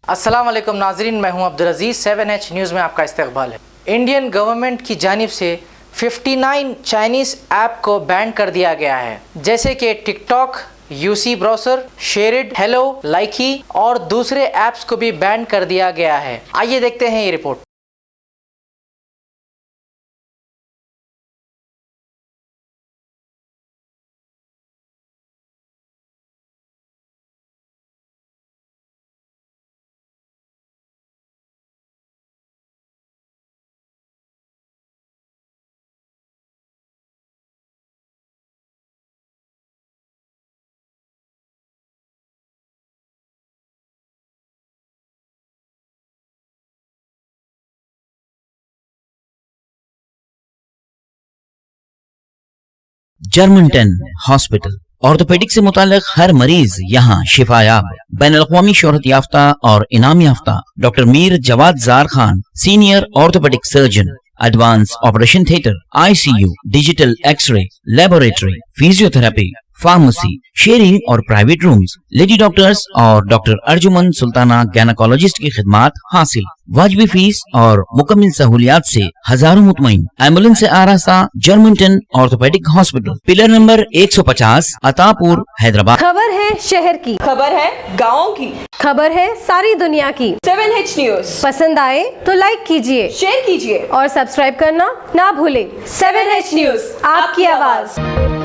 अस्सलाम वालेकुम नाजरीन, मैं हूं अब्दुल अजीज़। 7H न्यूज़ में आपका इस्तकबाल है। इंडियन गवर्नमेंट की जानिब से 59 चाइनीज़ ऐप को बैन कर दिया गया है, जैसे कि टिकटॉक, यूसी ब्राउज़र, शेरिड, हेलो, लाइकी और दूसरे ऐप्स को भी बैन कर दिया गया है। आइए देखते हैं ये रिपोर्ट। जर्मनटन हॉस्पिटल ऑर्थोपेडिक से मुताल्लिक हर मरीज यहाँ शिफायाब। बैनुल-अक़वामी शोहरत याफ्ता और इनाम याफ्ता doctor Mir Jawad Zar Khan, senior orthopaedic surgeon, advance operation theatre, ICU, digital x ray, laboratory, physiotherapy, pharmacy, sharing और प्राइवेट रूम्स, लेडी डॉक्टर्स और डॉक्टर अर्जुमन सुल्ताना गैनकोलॉजिस्ट की खिदमात हासिल। वाजिबी फीस और मुकम्मल सहूलियात से हजारों मुतमईन। एम्बुलेंस से आरास्ता Germanton orthopaedic hospital, pillar number 150, Attapur, Hyderabad. खबर है शहर की, खबर है गाँव की, खबर है सारी दुनिया की। 7H न्यूज़ पसंद आए तो लाइक कीजिए, शेयर कीजिए और सब्सक्राइब करना ना भूलें। 7H न्यूज़, आपकी आवाज।